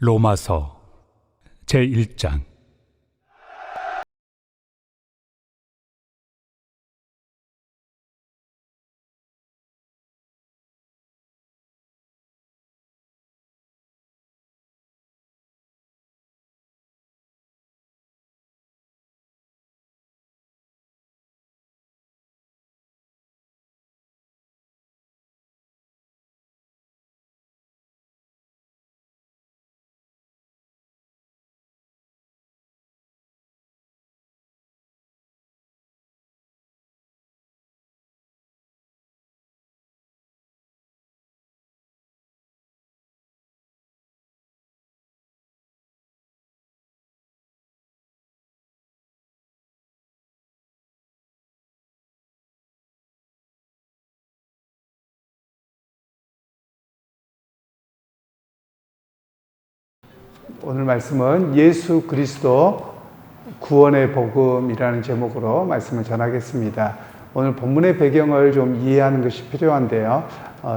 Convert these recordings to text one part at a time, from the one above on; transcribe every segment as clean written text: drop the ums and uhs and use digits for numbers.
로마서 제1장. 오늘 말씀은 예수 그리스도 구원의 복음이라는 제목으로 말씀을 전하겠습니다. 오늘 본문의 배경을 좀 이해하는 것이 필요한데요.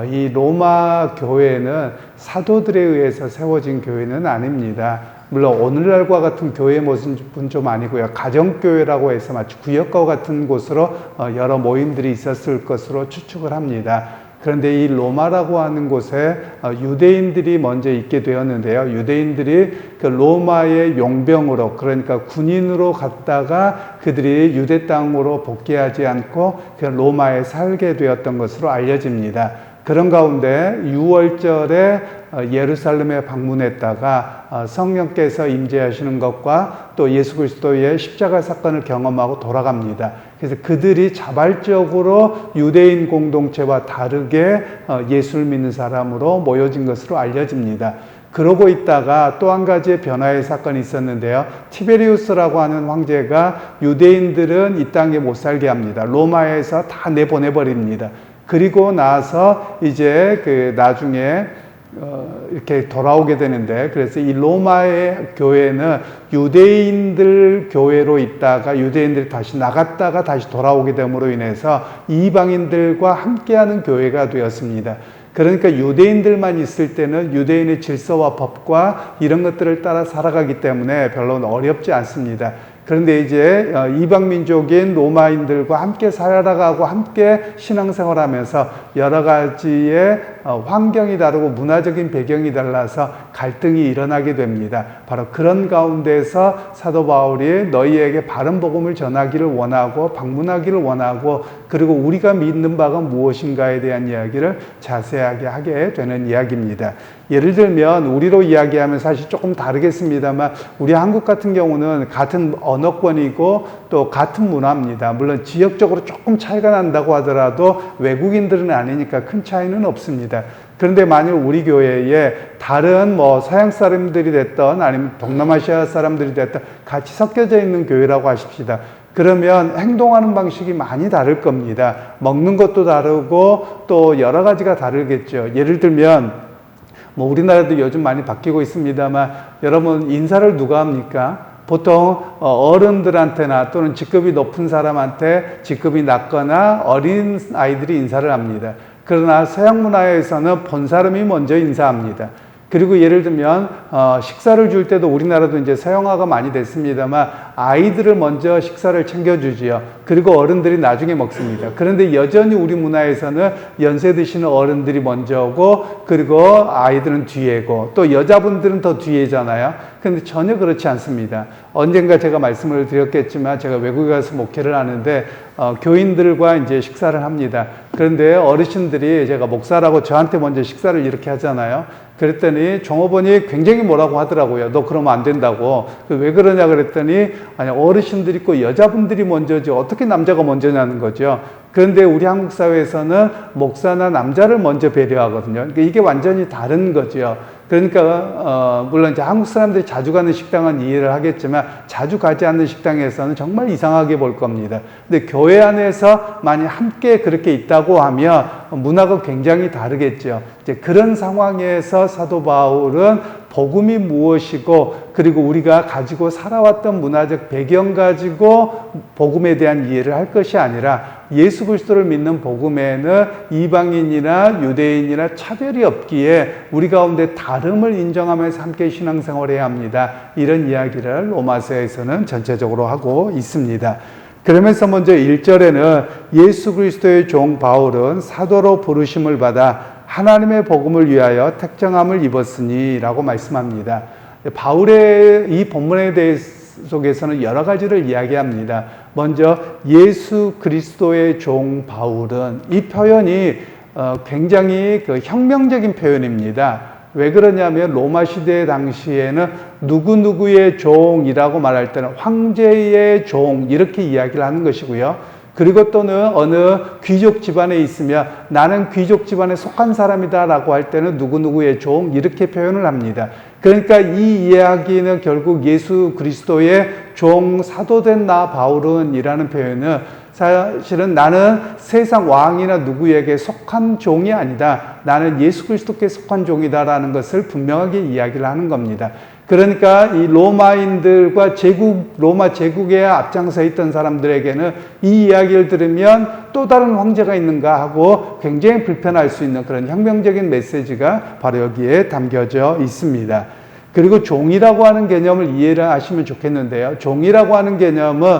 이 로마 교회는 사도들에 의해서 세워진 교회는 아닙니다. 물론 오늘날과 같은 교회 모습은 좀 아니고요. 가정교회라고 해서 마치 구역과 같은 곳으로 여러 모임들이 있었을 것으로 추측을 합니다. 그런데 이 로마라고 하는 곳에 유대인들이 먼저 있게 되었는데요. 유대인들이 그 로마의 용병으로, 그러니까 군인으로 갔다가 그들이 유대 땅으로 복귀하지 않고 그 로마에 살게 되었던 것으로 알려집니다. 그런 가운데 6월절에 예루살렘에 방문했다가 성령께서 임재하시는 것과 또 예수 그리스도의 십자가 사건을 경험하고 돌아갑니다. 그래서 그들이 자발적으로 유대인 공동체와 다르게 예수를 믿는 사람으로 모여진 것으로 알려집니다. 그러고 있다가 또 한 가지의 변화의 사건이 있었는데요. 티베리우스라고 하는 황제가 유대인들은 이 땅에 못 살게 합니다. 로마에서 다 내보내버립니다. 그리고 나서 이제 그 나중에 이렇게 돌아오게 되는데, 그래서 이 로마의 교회는 유대인들 교회로 있다가 유대인들이 다시 나갔다가 다시 돌아오게 됨으로 인해서 이방인들과 함께하는 교회가 되었습니다. 그러니까 유대인들만 있을 때는 유대인의 질서와 법과 이런 것들을 따라 살아가기 때문에 별로 어렵지 않습니다. 그런데 이제 이방 민족인 로마인들과 함께 살아가고 함께 신앙생활하면서 여러 가지의 환경이 다르고 문화적인 배경이 달라서 갈등이 일어나게 됩니다. 바로 그런 가운데서 사도 바울이 너희에게 바른 복음을 전하기를 원하고 방문하기를 원하고, 그리고 우리가 믿는 바가 무엇인가에 대한 이야기를 자세하게 하게 되는 이야기입니다. 예를 들면 우리로 이야기하면 사실 조금 다르겠습니다만, 우리 한국 같은 경우는 같은 언어권이고 또 같은 문화입니다. 물론 지역적으로 조금 차이가 난다고 하더라도 외국인들은 아니니까 큰 차이는 없습니다. 그런데 만일 우리 교회에 다른 서양 사람들이 됐던 아니면 동남아시아 사람들이 됐던 같이 섞여져 있는 교회라고 하십시다. 그러면 행동하는 방식이 많이 다를 겁니다. 먹는 것도 다르고 또 여러 가지가 다르겠죠. 예를 들면 우리나라도 요즘 많이 바뀌고 있습니다만, 여러분 인사를 누가 합니까? 보통 어른들한테나 또는 직급이 높은 사람한테 직급이 낮거나 어린 아이들이 인사를 합니다. 그러나 서양 문화에서는 본 사람이 먼저 인사합니다. 그리고 예를 들면 식사를 줄 때도 우리나라도 이제 서양화가 많이 됐습니다만 아이들을 먼저 식사를 챙겨주지요. 그리고 어른들이 나중에 먹습니다. 그런데 여전히 우리 문화에서는 연세 드시는 어른들이 먼저고, 그리고 아이들은 뒤에고, 또 여자분들은 더 뒤에잖아요. 그런데 전혀 그렇지 않습니다. 언젠가 제가 말씀을 드렸겠지만 제가 외국에 가서 목회를 하는데 교인들과 이제 식사를 합니다. 그런데 어르신들이, 제가 목사라고 저한테 먼저 식사를 이렇게 하잖아요. 그랬더니 종업원이 굉장히 뭐라고 하더라고요. 너 그러면 안 된다고. 왜 그러냐 그랬더니, 아니 어르신들이 있고 여자분들이 먼저지 어떻게 남자가 먼저냐는 거죠. 그런데 우리 한국 사회에서는 목사나 남자를 먼저 배려하거든요. 그러니까 이게 완전히 다른 거죠. 그러니까 물론 이제 한국 사람들이 자주 가는 식당은 이해를 하겠지만 자주 가지 않는 식당에서는 정말 이상하게 볼 겁니다. 근데 교회 안에서 만약 함께 그렇게 있다고 하면 문화가 굉장히 다르겠죠. 이제 그런 상황에서 사도 바울은 복음이 무엇이고, 그리고 우리가 가지고 살아왔던 문화적 배경 가지고 복음에 대한 이해를 할 것이 아니라 예수 그리스도를 믿는 복음에는 이방인이나 유대인이나 차별이 없기에 우리 가운데 다름을 인정하면서 함께 신앙생활해야 합니다. 이런 이야기를 로마서에서는 전체적으로 하고 있습니다. 그러면서 먼저 1절에는 예수 그리스도의 종 바울은 사도로 부르심을 받아 하나님의 복음을 위하여 택정함을 입었으니 라고 말씀합니다. 바울의 이 본문에 속에서는 여러 가지를 이야기합니다. 먼저 예수 그리스도의 종 바울은, 이 표현이 굉장히 혁명적인 표현입니다. 왜 그러냐면 로마 시대 당시에는 누구누구의 종이라고 말할 때는 황제의 종 이렇게 이야기를 하는 것이고요. 그리고 또는 어느 귀족 집안에 있으면 나는 귀족 집안에 속한 사람이다 라고 할 때는 누구누구의 종 이렇게 표현을 합니다. 그러니까 이 이야기는 결국 예수 그리스도의 종 사도된 나 바울은 이라는 표현은 사실은 나는 세상 왕이나 누구에게 속한 종이 아니다. 나는 예수 그리스도께 속한 종이다라는 것을 분명하게 이야기를 하는 겁니다. 그러니까 이 로마인들과 로마 제국에 앞장서 있던 사람들에게는 이 이야기를 들으면 또 다른 황제가 있는가 하고 굉장히 불편할 수 있는 그런 혁명적인 메시지가 바로 여기에 담겨져 있습니다. 그리고 종이라고 하는 개념을 이해를 하시면 좋겠는데요. 종이라고 하는 개념은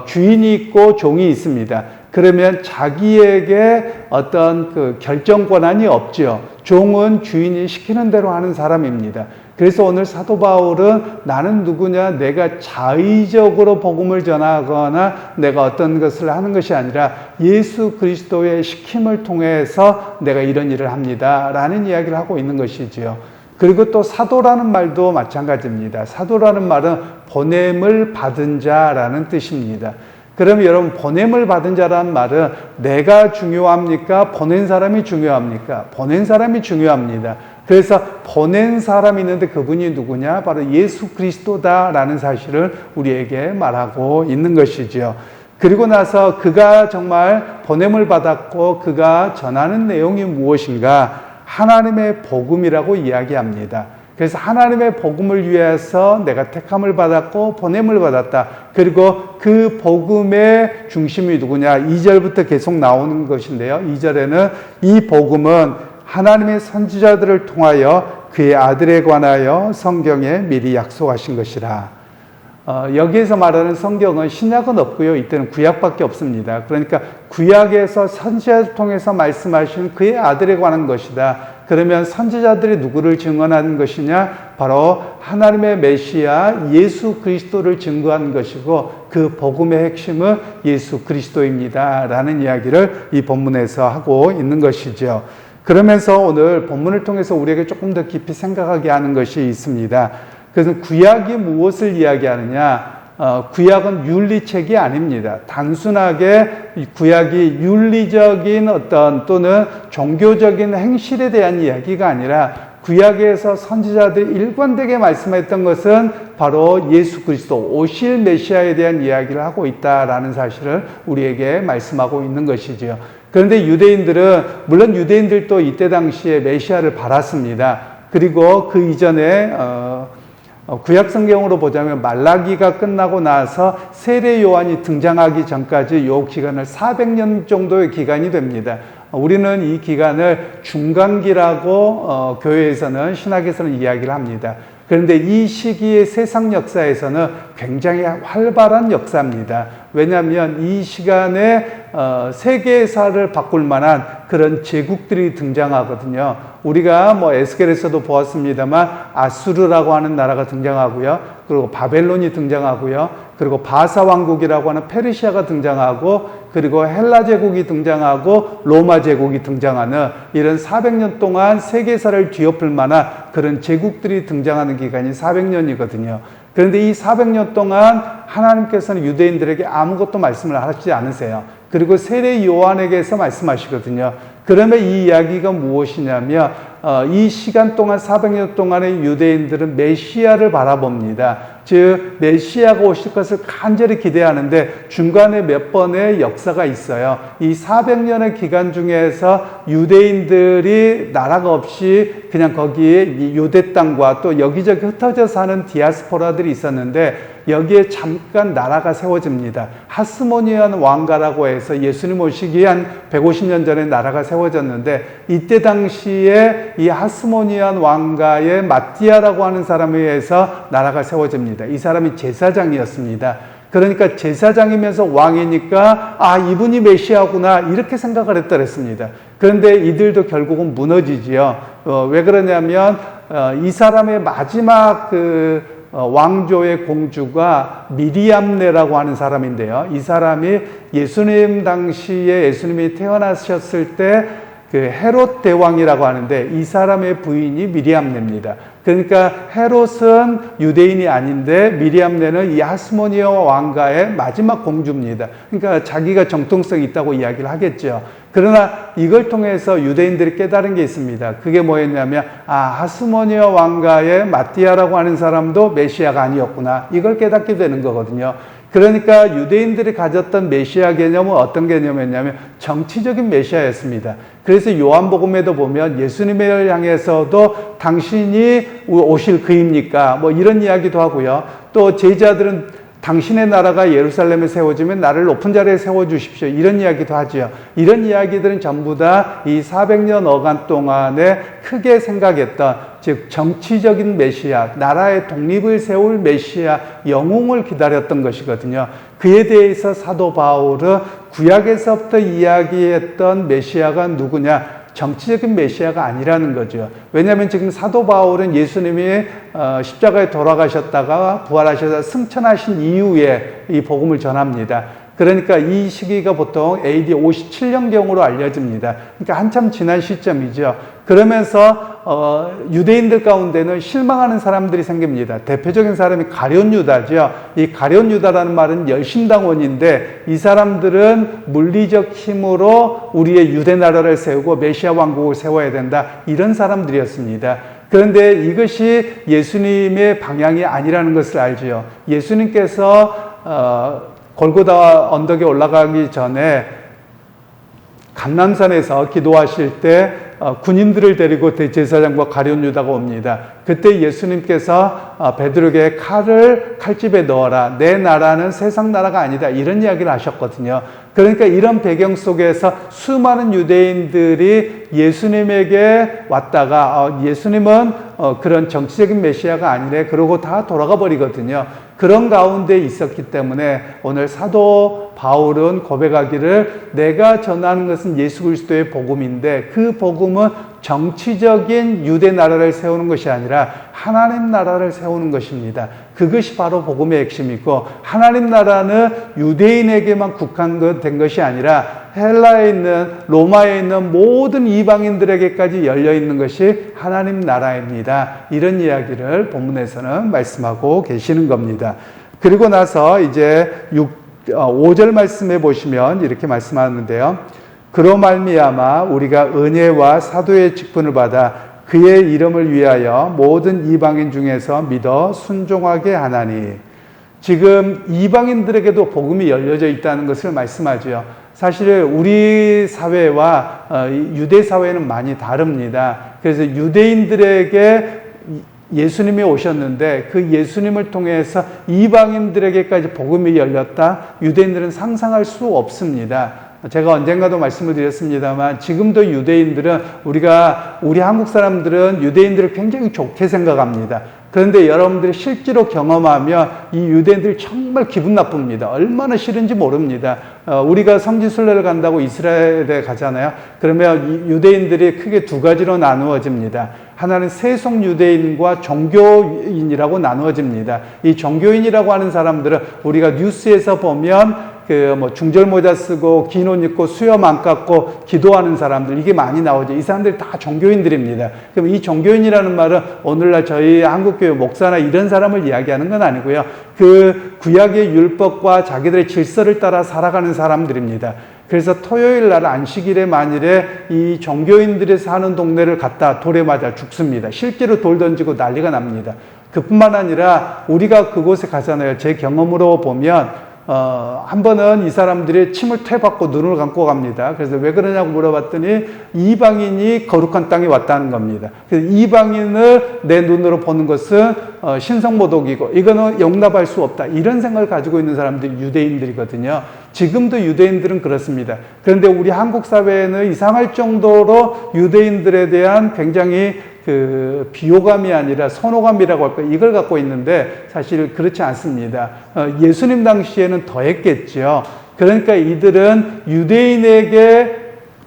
주인이 있고 종이 있습니다. 그러면 자기에게 어떤 그 결정 권한이 없죠. 종은 주인이 시키는 대로 하는 사람입니다. 그래서 오늘 사도 바울은 나는 누구냐, 내가 자의적으로 복음을 전하거나 내가 어떤 것을 하는 것이 아니라 예수 그리스도의 시킴을 통해서 내가 이런 일을 합니다 라는 이야기를 하고 있는 것이지요. 그리고 또 사도라는 말도 마찬가지입니다. 사도라는 말은 보냄을 받은 자라는 뜻입니다. 그럼 여러분, 보냄을 받은 자라는 말은 내가 중요합니까? 보낸 사람이 중요합니까? 보낸 사람이 중요합니다. 그래서 보낸 사람이 있는데 그분이 누구냐? 바로 예수 그리스도다라는 사실을 우리에게 말하고 있는 것이죠. 그리고 나서 그가 정말 보냄을 받았고 그가 전하는 내용이 무엇인가? 하나님의 복음이라고 이야기합니다. 그래서 하나님의 복음을 위해서 내가 택함을 받았고 보냄을 받았다. 그리고 그 복음의 중심이 누구냐? 2절부터 계속 나오는 것인데요. 2절에는 이 복음은 하나님의 선지자들을 통하여 그의 아들에 관하여 성경에 미리 약속하신 것이라. 여기에서 말하는 성경은 신약은 없고요. 이때는 구약밖에 없습니다. 그러니까 구약에서 선지자를 통해서 말씀하신 그의 아들에 관한 것이다. 그러면 선지자들이 누구를 증언하는 것이냐? 바로 하나님의 메시아 예수 그리스도를 증거한 것이고 그 복음의 핵심은 예수 그리스도입니다 라는 이야기를 이 본문에서 하고 있는 것이죠. 그러면서 오늘 본문을 통해서 우리에게 조금 더 깊이 생각하게 하는 것이 있습니다. 그래서 구약이 무엇을 이야기하느냐? 구약은 윤리책이 아닙니다. 단순하게 구약이 윤리적인 어떤 또는 종교적인 행실에 대한 이야기가 아니라 구약에서 선지자들이 일관되게 말씀했던 것은 바로 예수 그리스도 오실 메시아에 대한 이야기를 하고 있다라는 사실을 우리에게 말씀하고 있는 것이지요. 그런데 유대인들은, 물론 유대인들도 이때 당시에 메시아를 바랐습니다. 그리고 그 이전에 구약 성경으로 보자면 말라기가 끝나고 나서 세례 요한이 등장하기 전까지 요 기간을 400년 정도의 기간이 됩니다. 우리는 이 기간을 중간기라고 교회에서는, 신학에서는 이야기를 합니다. 그런데 이 시기의 세상 역사에서는 굉장히 활발한 역사입니다. 왜냐하면 이 시간에 세계사를 바꿀 만한 그런 제국들이 등장하거든요. 우리가 에스겔에서도 보았습니다만 아수르라고 하는 나라가 등장하고요. 그리고 바벨론이 등장하고요. 그리고 바사 왕국이라고 하는 페르시아가 등장하고, 그리고 헬라 제국이 등장하고 로마 제국이 등장하는 이런 400년 동안 세계사를 뒤엎을 만한 그런 제국들이 등장하는 기간이 400년이거든요. 그런데 이 400년 동안 하나님께서는 유대인들에게 아무것도 말씀을 하시지 않으세요. 그리고 세례 요한에게서 말씀하시거든요. 그러면 이 이야기가 무엇이냐면 이 시간 동안 400년 동안의 유대인들은 메시아를 바라봅니다. 즉 메시아가 오실 것을 간절히 기대하는데 중간에 몇 번의 역사가 있어요. 이 400년의 기간 중에서 유대인들이 나라가 없이 그냥 거기에 유대 땅과 또 여기저기 흩어져 사는 디아스포라들이 있었는데 여기에 잠깐 나라가 세워집니다. 하스모니안 왕가라고 해서 예수님 오시기 한 150년 전에 나라가 세워졌는데, 이때 당시에 이 하스모니안 왕가의 마띠아라고 하는 사람에 의해서 나라가 세워집니다. 이 사람이 제사장이었습니다. 그러니까 제사장이면서 왕이니까 이분이 메시아구나 이렇게 생각을 했다 그랬습니다. 그런데 이들도 결국은 무너지지요. 왜 그러냐면 이 사람의 마지막 왕조의 공주가 미리암네라고 하는 사람인데요. 이 사람이 예수님 당시에 예수님이 태어나셨을 때 헤롯 대왕이라고 하는데, 이 사람의 부인이 미리암네입니다. 그러니까 헤롯은 유대인이 아닌데 미리암네는 이 하스모니아 왕가의 마지막 공주입니다. 그러니까 자기가 정통성이 있다고 이야기를 하겠죠. 그러나 이걸 통해서 유대인들이 깨달은 게 있습니다. 그게 뭐였냐면 하스모니아 왕가의 마띠아라고 하는 사람도 메시아가 아니었구나, 이걸 깨닫게 되는 거거든요. 그러니까 유대인들이 가졌던 메시아 개념은 어떤 개념이었냐면 정치적인 메시아였습니다. 그래서 요한복음에도 보면 예수님을 향해서도 당신이 오실 그입니까? 뭐 이런 이야기도 하고요. 또 제자들은 당신의 나라가 예루살렘에 세워지면 나를 높은 자리에 세워주십시오, 이런 이야기도 하죠. 이런 이야기들은 전부 다 이 400년 어간 동안에 크게 생각했던, 즉 정치적인 메시아, 나라의 독립을 세울 메시아, 영웅을 기다렸던 것이거든요. 그에 대해서 사도 바울은 구약에서부터 이야기했던 메시아가 누구냐? 정치적인 메시아가 아니라는 거죠. 왜냐하면 지금 사도 바울은 예수님이 십자가에 돌아가셨다가 부활하셔서 승천하신 이후에 이 복음을 전합니다. 그러니까 이 시기가 보통 AD 57년경으로 알려집니다. 그러니까 한참 지난 시점이죠. 그러면서 유대인들 가운데는 실망하는 사람들이 생깁니다. 대표적인 사람이 가룟 유다죠. 이 가룟 유다라는 말은 열심당원인데, 이 사람들은 물리적 힘으로 우리의 유대 나라를 세우고 메시아 왕국을 세워야 된다, 이런 사람들이었습니다. 그런데 이것이 예수님의 방향이 아니라는 것을 알지요. 예수님께서 골고다 언덕에 올라가기 전에 감람산에서 기도하실 때 군인들을 데리고 대제사장과 가룟 유다가 옵니다. 그때 예수님께서 베드로에게 칼을 칼집에 넣어라, 내 나라는 세상 나라가 아니다, 이런 이야기를 하셨거든요. 그러니까 이런 배경 속에서 수많은 유대인들이 예수님에게 왔다가 예수님은 그런 정치적인 메시아가 아니래, 그러고 다 돌아가 버리거든요. 그런 가운데 있었기 때문에 오늘 사도 바울은 고백하기를, 내가 전하는 것은 예수 그리스도의 복음인데 그 복음은 정치적인 유대 나라를 세우는 것이 아니라 하나님 나라를 세우는 것입니다. 그것이 바로 복음의 핵심이고, 하나님 나라는 유대인에게만 국한된 것이 아니라 헬라에 있는, 로마에 있는 모든 이방인들에게까지 열려 있는 것이 하나님 나라입니다. 이런 이야기를 본문에서는 말씀하고 계시는 겁니다. 그리고 나서 이제 5절 말씀해 보시면 이렇게 말씀하는데요. 그로 말미암아 우리가 은혜와 사도의 직분을 받아 그의 이름을 위하여 모든 이방인 중에서 믿어 순종하게 하나니. 지금 이방인들에게도 복음이 열려져 있다는 것을 말씀하죠. 사실 우리 사회와 유대 사회는 많이 다릅니다. 그래서 유대인들에게 예수님이 오셨는데 그 예수님을 통해서 이방인들에게까지 복음이 열렸다? 유대인들은 상상할 수 없습니다. 제가 언젠가도 말씀을 드렸습니다만, 지금도 유대인들은 우리 한국 사람들은 유대인들을 굉장히 좋게 생각합니다. 그런데 여러분들이 실제로 경험하면 이 유대인들이 정말 기분 나쁩니다. 얼마나 싫은지 모릅니다. 우리가 성지순례를 간다고 이스라엘에 가잖아요. 그러면 유대인들이 크게 두 가지로 나누어집니다. 하나는 세속 유대인과 종교인이라고 나누어집니다. 이 종교인이라고 하는 사람들은 우리가 뉴스에서 보면 중절 모자 쓰고 긴 옷 입고 수염 안 깎고 기도하는 사람들, 이게 많이 나오죠. 이 사람들이 다 종교인들입니다. 그럼 이 종교인이라는 말은 오늘날 저희 한국교회 목사나 이런 사람을 이야기하는 건 아니고요. 그 구약의 율법과 자기들의 질서를 따라 살아가는 사람들입니다. 그래서 토요일 날 안식일에 만일에 이 종교인들이 사는 동네를 갔다 돌에 맞아 죽습니다. 실제로 돌 던지고 난리가 납니다. 그뿐만 아니라 우리가 그곳에 가잖아요. 제 경험으로 보면 한 번은 이 사람들이 침을 퇴받고 눈을 감고 갑니다. 그래서 왜 그러냐고 물어봤더니 이방인이 거룩한 땅에 왔다는 겁니다. 그래서 이방인을 내 눈으로 보는 것은 신성모독이고 이거는 용납할 수 없다. 이런 생각을 가지고 있는 사람들이 유대인들이거든요. 지금도 유대인들은 그렇습니다. 그런데 우리 한국 사회에는 이상할 정도로 유대인들에 대한 굉장히 비호감이 아니라 선호감이라고 할까 이걸 갖고 있는데 사실 그렇지 않습니다. 예수님 당시에는 더했겠죠. 그러니까 이들은 유대인에게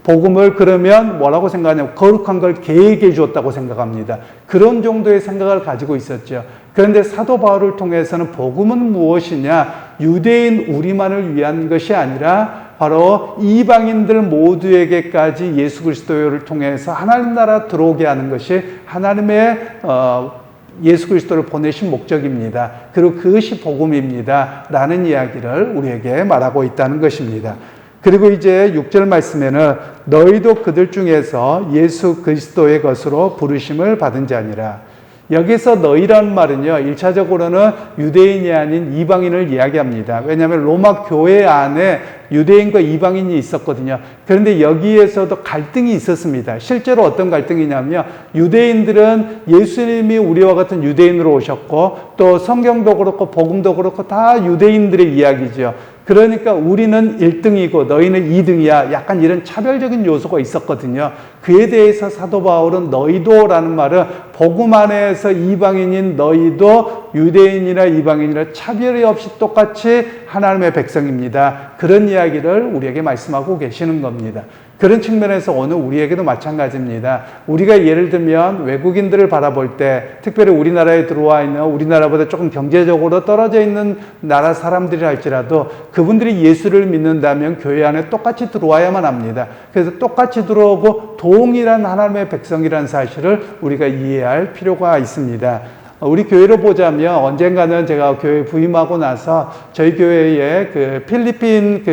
복음을 그러면 뭐라고 생각하냐면 거룩한 걸 개에게 주었다고 생각합니다. 그런 정도의 생각을 가지고 있었죠. 그런데 사도 바울을 통해서는 복음은 무엇이냐? 유대인 우리만을 위한 것이 아니라 바로 이방인들 모두에게까지 예수 그리스도를 통해서 하나님 나라 들어오게 하는 것이 하나님의 예수 그리스도를 보내신 목적입니다. 그리고 그것이 복음입니다. 라는 이야기를 우리에게 말하고 있다는 것입니다. 그리고 이제 6절 말씀에는 너희도 그들 중에서 예수 그리스도의 것으로 부르심을 받은 자니라. 여기서 너희라는 말은요, 1차적으로는 유대인이 아닌 이방인을 이야기합니다. 왜냐하면 로마 교회 안에 유대인과 이방인이 있었거든요. 그런데 여기에서도 갈등이 있었습니다. 실제로 어떤 갈등이냐면 유대인들은 예수님이 우리와 같은 유대인으로 오셨고 또 성경도 그렇고 복음도 그렇고 다 유대인들의 이야기죠. 그러니까 우리는 1등이고 너희는 2등이야. 약간 이런 차별적인 요소가 있었거든요. 그에 대해서 사도 바울은 너희도라는 말은 복음 안에서 이방인인 너희도 유대인이나 이방인이나 차별이 없이 똑같이 하나님의 백성입니다. 그런 이야기를 우리에게 말씀하고 계시는 겁니다. 그런 측면에서 오늘 우리에게도 마찬가지입니다. 우리가 예를 들면 외국인들을 바라볼 때 특별히 우리나라에 들어와 있는 우리나라보다 조금 경제적으로 떨어져 있는 나라 사람들이 할지라도 그분들이 예수를 믿는다면 교회 안에 똑같이 들어와야만 합니다. 그래서 똑같이 들어오고 동일한 하나님의 백성이라는 사실을 우리가 이해할 필요가 있습니다. 우리 교회로 보자면 언젠가는 제가 교회 부임하고 나서 저희 교회에 필리핀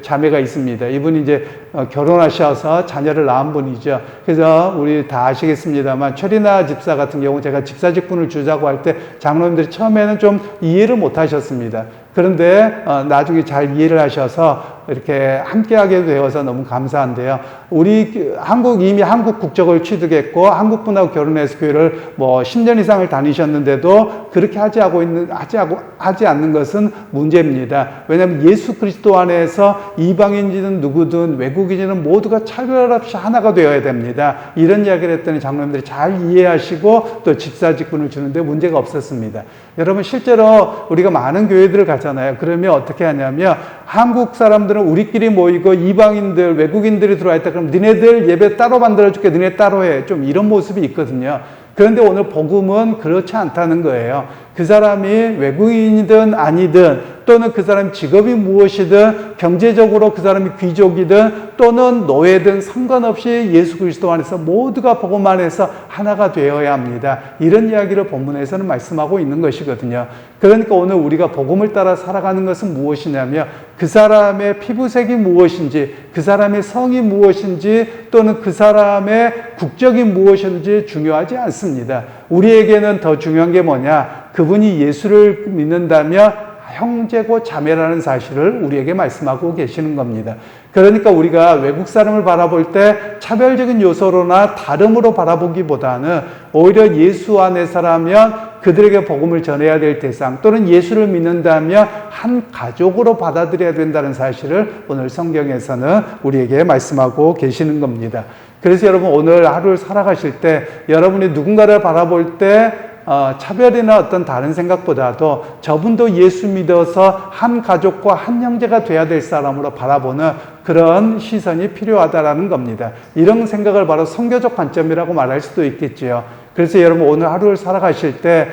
자매가 있습니다. 이분이 이제 결혼하셔서 자녀를 낳은 분이죠. 그래서 우리 다 아시겠습니다만 최리나 집사 같은 경우 제가 집사 직분을 주자고 할 때 장로님들이 처음에는 좀 이해를 못 하셨습니다. 그런데 나중에 잘 이해를 하셔서 이렇게 함께하게 되어서 너무 감사한데요. 우리 이미 한국 국적을 취득했고 한국 분하고 결혼해서 교회를 10년 이상을 다니셨는데도 그렇게 하지 않는 것은 문제입니다. 왜냐하면 예수 그리스도 안에서 이방인이든 누구든 외국인이든 모두가 차별 없이 하나가 되어야 됩니다. 이런 이야기를 했더니 장로님들이 잘 이해하시고 또 집사 직분을 주는데 문제가 없었습니다. 여러분 실제로 우리가 많은 교회들을 가잖아요. 그러면 어떻게 하냐면 한국 사람들은 우리끼리 모이고 이방인들, 외국인들이 들어와 있다. 그럼 너네들 예배 따로 만들어줄게. 너네 따로 해. 좀 이런 모습이 있거든요. 그런데 오늘 복음은 그렇지 않다는 거예요. 그 사람이 외국인이든 아니든 또는 그 사람 직업이 무엇이든 경제적으로 그 사람이 귀족이든 또는 노예든 상관없이 예수 그리스도 안에서 모두가 복음 안에서 하나가 되어야 합니다. 이런 이야기를 본문에서는 말씀하고 있는 것이거든요. 그러니까 오늘 우리가 복음을 따라 살아가는 것은 무엇이냐면 그 사람의 피부색이 무엇인지 그 사람의 성이 무엇인지 또는 그 사람의 국적이 무엇인지 중요하지 않습니다. 우리에게는 더 중요한 게 뭐냐? 그분이 예수를 믿는다면 형제고 자매라는 사실을 우리에게 말씀하고 계시는 겁니다. 그러니까 우리가 외국 사람을 바라볼 때 차별적인 요소로나 다름으로 바라보기보다는 오히려 예수 안에서라면 그들에게 복음을 전해야 될 대상 또는 예수를 믿는다면 한 가족으로 받아들여야 된다는 사실을 오늘 성경에서는 우리에게 말씀하고 계시는 겁니다. 그래서 여러분 오늘 하루를 살아가실 때 여러분이 누군가를 바라볼 때 차별이나 어떤 다른 생각보다도 저분도 예수 믿어서 한 가족과 한 형제가 돼야 될 사람으로 바라보는 그런 시선이 필요하다라는 겁니다. 이런 생각을 바로 선교적 관점이라고 말할 수도 있겠지요. 그래서 여러분 오늘 하루를 살아가실 때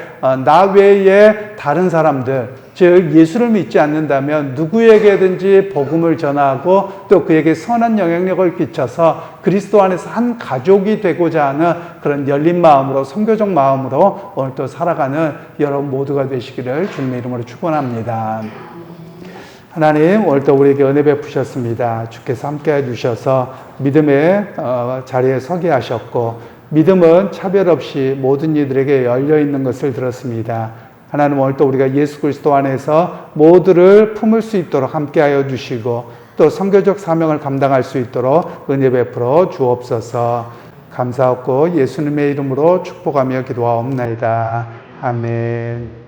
나 외에 다른 사람들, 즉 예수를 믿지 않는다면 누구에게든지 복음을 전하고 또 그에게 선한 영향력을 끼쳐서 그리스도 안에서 한 가족이 되고자 하는 그런 열린 마음으로 선교적 마음으로 오늘 또 살아가는 여러분 모두가 되시기를 주님의 이름으로 축원합니다. 하나님 오늘 또 우리에게 은혜 베푸셨습니다. 주께서 함께해 주셔서 믿음의 자리에 서게 하셨고 믿음은 차별 없이 모든 이들에게 열려 있는 것을 들었습니다. 하나님 오늘 또 우리가 예수 그리스도 안에서 모두를 품을 수 있도록 함께하여 주시고 또 선교적 사명을 감당할 수 있도록 은혜 베풀어 주옵소서. 감사하고 예수님의 이름으로 축복하며 기도하옵나이다. 아멘.